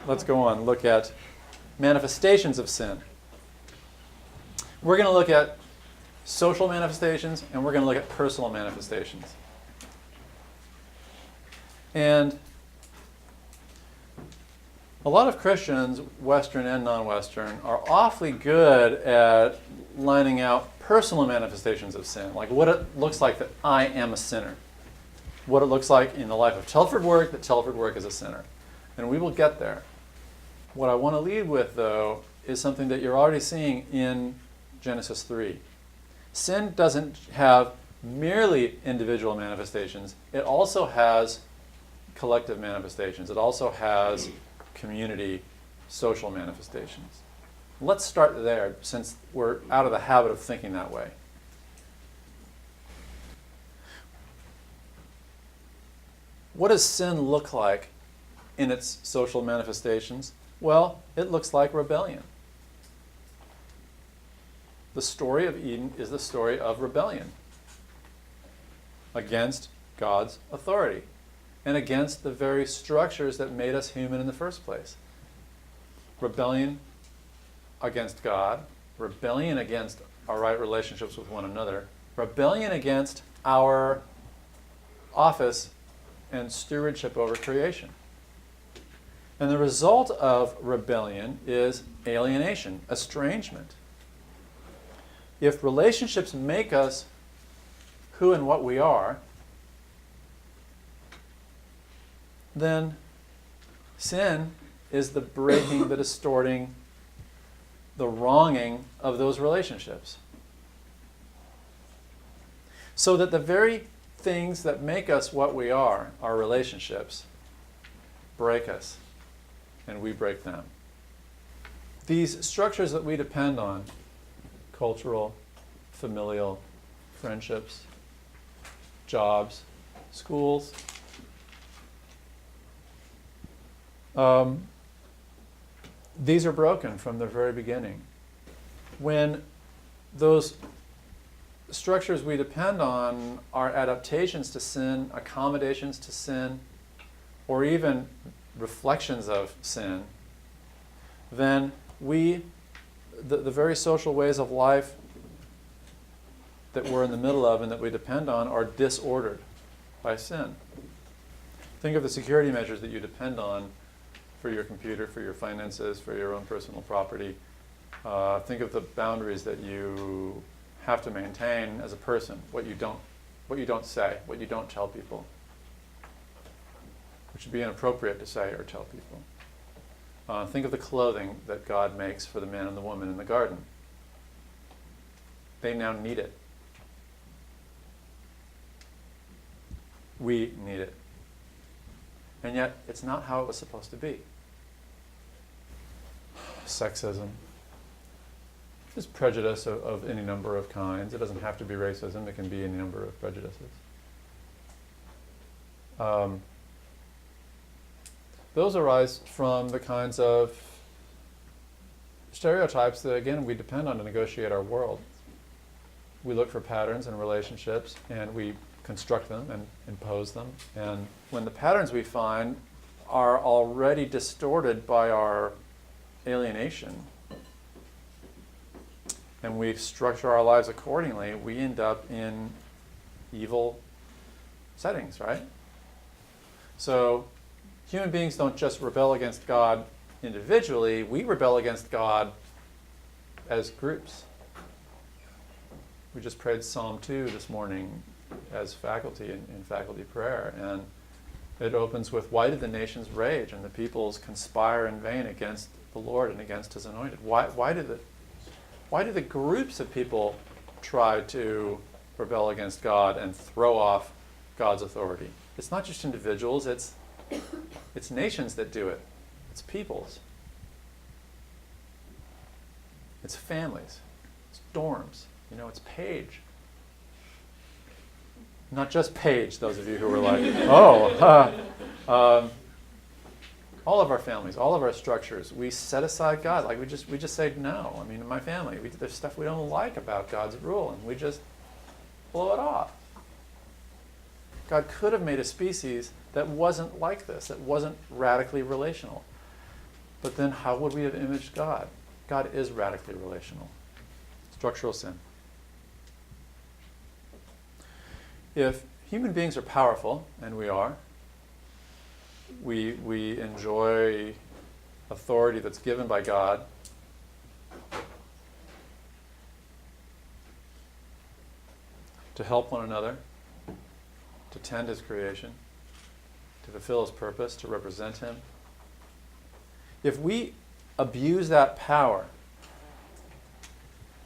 let's go on. Look at manifestations of sin. We're going to look at social manifestations, and we're going to look at personal manifestations. And a lot of Christians, Western and non-Western, are awfully good at lining out personal manifestations of sin, like what it looks like that I am a sinner, what it looks like in the life of Telford work that Telford work is a sinner. And we will get there. What I want to lead with, though, is something that you're already seeing in Genesis 3. Sin doesn't have merely individual manifestations. It also has collective manifestations. It also has community, social manifestations. Let's start there, since we're out of the habit of thinking that way. What does sin look like in its social manifestations? Well, it looks like rebellion. The story of Eden is the story of rebellion against God's authority and against the very structures that made us human in the first place. Rebellion against God, rebellion against our right relationships with one another, rebellion against our office and stewardship over creation. And the result of rebellion is alienation, estrangement. If relationships make us who and what we are, then sin is the breaking, the distorting, the wronging of those relationships. So that the very things that make us what we are, our relationships, break us, and we break them. These structures that we depend on, cultural, familial, friendships, jobs, schools, these are broken from the very beginning. When those structures we depend on are adaptations to sin, accommodations to sin, or even reflections of sin, then the very social ways of life that we're in the middle of and that we depend on are disordered by sin. Think of the security measures that you depend on for your computer, for your finances, for your own personal property. Think of the boundaries that you have to maintain as a person, what you don't say, what you don't tell people, which would be inappropriate to say or tell people. Think of the clothing that God makes for the man and the woman in the garden. They now need it. We need it. And yet, it's not how it was supposed to be. Sexism. There's prejudice of any number of kinds. It doesn't have to be racism. It can be any number of prejudices. Those arise from the kinds of stereotypes that, again, we depend on to negotiate our world. We look for patterns in relationships, and we construct them and impose them. And when the patterns we find are already distorted by our alienation, and we structure our lives accordingly, we end up in evil settings, right? So human beings don't just rebel against God individually, we rebel against God as groups. We just prayed Psalm 2 this morning as faculty in faculty prayer, and it opens with, "Why did the nations rage and the peoples conspire in vain against the Lord and against his anointed?" Why do the groups of people try to rebel against God and throw off God's authority? It's not just individuals, it's nations that do it. It's peoples. It's families. It's dorms. It's Page. Not just Page, those of you who were like, all of our families, all of our structures, we set aside God. Like we just say no. In my family, there's stuff we don't like about God's rule, and we just blow it off. God could have made a species that wasn't like this, that wasn't radically relational. But then how would we have imaged God? God is radically relational. Structural sin. If human beings are powerful, and we are, we enjoy authority that's given by God, to help one another, to tend His creation, to fulfill His purpose, to represent Him. If we abuse that power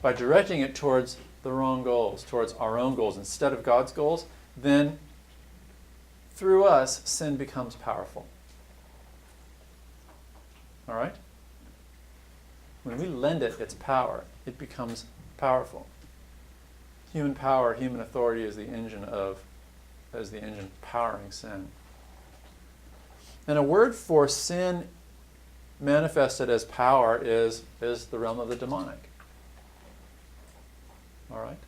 by directing it towards the wrong goals, towards our own goals instead of God's goals, then through us, sin becomes powerful. All right? When we lend it its power, it becomes powerful. Human power, human authority is the engine powering sin. And a word for sin manifested as power is the realm of the demonic. All right?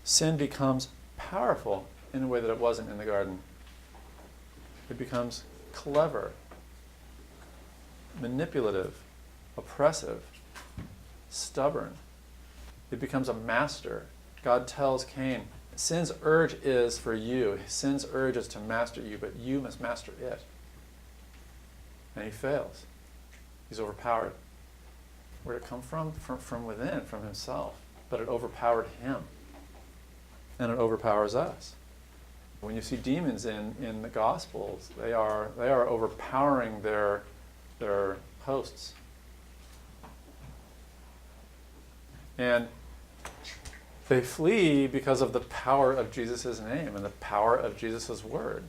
Sin becomes powerful in a way that it wasn't in the garden. It becomes clever, manipulative, oppressive, stubborn. It becomes a master. God tells Cain, sin's urge is for you. Sin's urge is to master you, but you must master it. And he fails. He's overpowered. Where did it come from? From within, from himself. But it overpowered him. And it overpowers us. When you see demons in the Gospels, they are overpowering their hosts. And they flee because of the power of Jesus' name and the power of Jesus' word.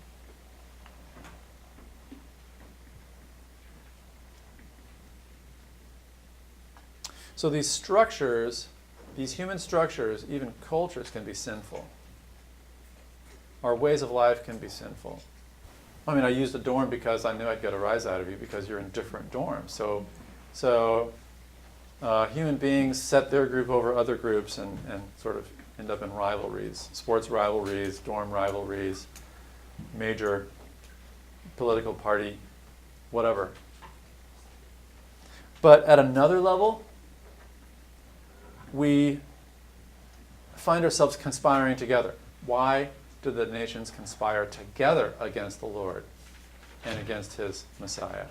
So these structures, these human structures, even cultures, can be sinful. Our ways of life can be sinful. I mean, I used a dorm because I knew I'd get a rise out of you because you're in different dorms. So human beings set their group over other groups and sort of end up in rivalries, sports rivalries, dorm rivalries, major political party, whatever. But at another level, we find ourselves conspiring together. Why do the nations conspire together against the Lord and against His Messiah?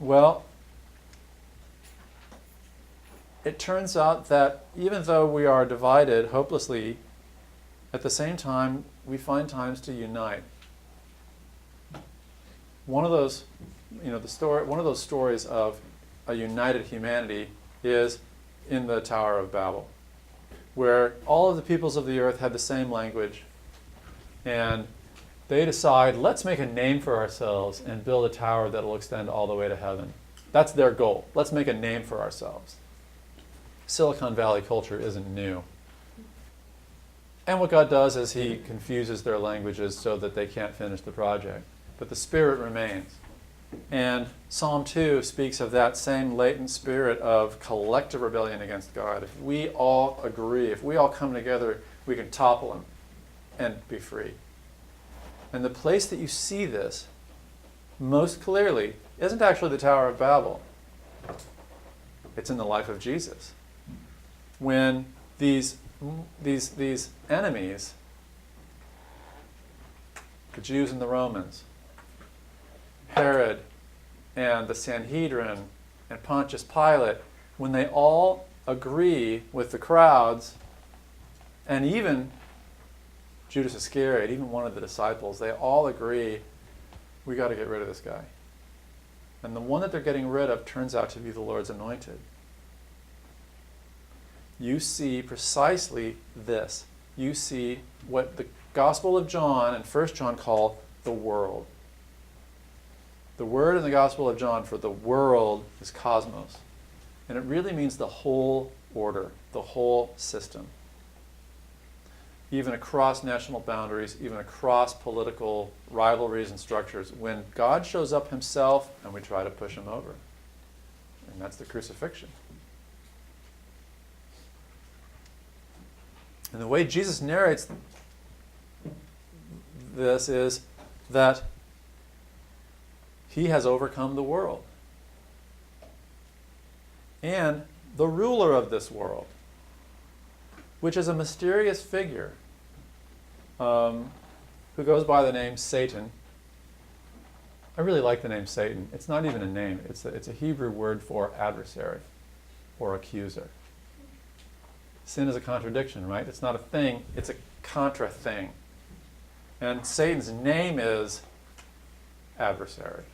Well, it turns out that even though we are divided hopelessly, at the same time, we find times to unite. One of those, one of those stories of a united humanity is in the Tower of Babel, where all of the peoples of the earth had the same language, and they decide, let's make a name for ourselves and build a tower that will extend all the way to heaven. That's their goal. Let's make a name for ourselves. Silicon Valley culture isn't new. And what God does is He confuses their languages so that they can't finish the project. But the spirit remains. And Psalm 2 speaks of that same latent spirit of collective rebellion against God. If we all agree, if we all come together, we can topple Him and be free. And the place that you see this most clearly isn't actually the Tower of Babel. It's in the life of Jesus. When these enemies, the Jews and the Romans, Herod and the Sanhedrin and Pontius Pilate, when they all agree with the crowds, and even Judas Iscariot, even one of the disciples, they all agree, we got to get rid of this guy. And the one that they're getting rid of turns out to be the Lord's anointed. You see precisely this. You see what the Gospel of John and 1 John call the world. The word in the Gospel of John for the world is cosmos. And it really means the whole order, the whole system. Even across national boundaries, even across political rivalries and structures, when God shows up Himself and we try to push Him over. And that's the crucifixion. And the way Jesus narrates this is that He has overcome the world. And the ruler of this world, which is a mysterious figure who goes by the name Satan. I really like the name Satan. It's not even a name. It's a Hebrew word for adversary or accuser. Sin is a contradiction, right? It's not a thing. It's a contra thing. And Satan's name is adversary.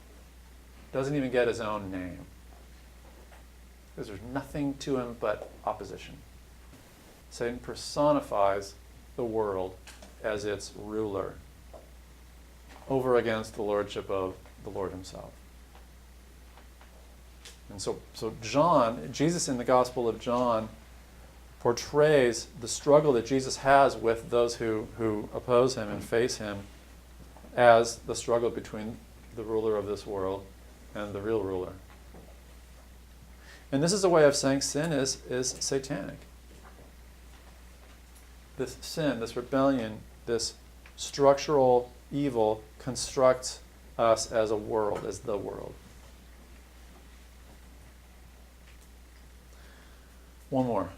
Doesn't even get his own name. Because there's nothing to him but opposition. Satan personifies the world as its ruler over against the lordship of the Lord himself. And so Jesus in the Gospel of John portrays the struggle that Jesus has with those who oppose him and face him as the struggle between the ruler of this world and the real ruler. And this is a way of saying sin is satanic. This sin, this rebellion, this structural evil constructs us as a world, as the world. One more.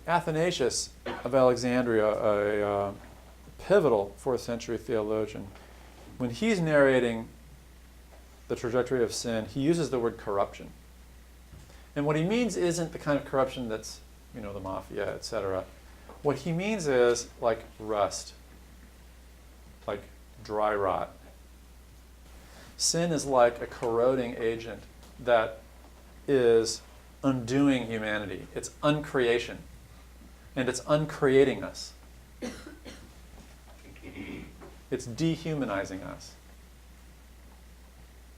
Athanasius of Alexandria, a pivotal 4th century theologian, when he's narrating the trajectory of sin, he uses the word corruption. And what he means isn't the kind of corruption that's, the mafia, etc. What he means is like rust, like dry rot. Sin is like a corroding agent that is undoing humanity. It's uncreation. And it's uncreating us. It's dehumanizing us.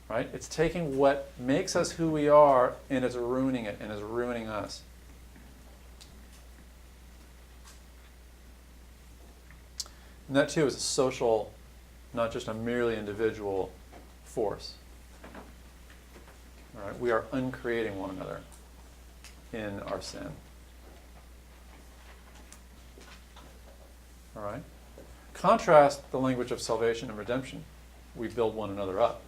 Right? It's taking what makes us who we are and it's ruining it and is ruining us. And that too is a social, not just a merely individual force. All right? We are uncreating one another in our sin. All right? Contrast the language of salvation and redemption. We build one another up.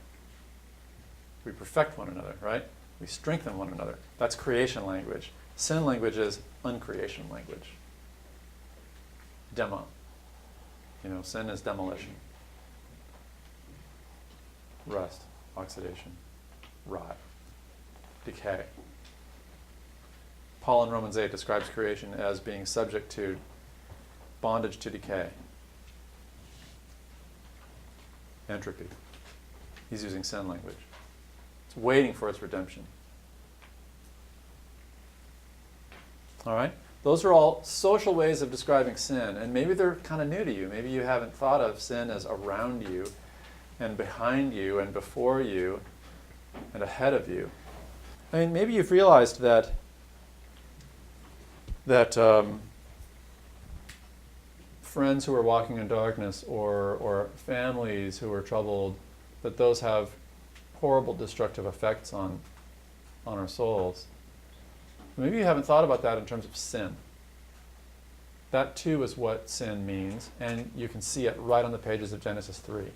We perfect one another, right? We strengthen one another. That's creation language. Sin language is uncreation language. Demo. Sin is demolition. Rust, oxidation, rot, decay. Paul in Romans 8 describes creation as being subject to bondage to decay. Entropy. He's using sin language. It's waiting for its redemption. All right? Those are all social ways of describing sin, and maybe they're kind of new to you. Maybe you haven't thought of sin as around you and behind you and before you and ahead of you. I mean, maybe you've realized that friends who are walking in darkness or families who are troubled, that those have horrible destructive effects on our souls. Maybe you haven't thought about that in terms of sin. That too is what sin means, and you can see it right on the pages of Genesis 3.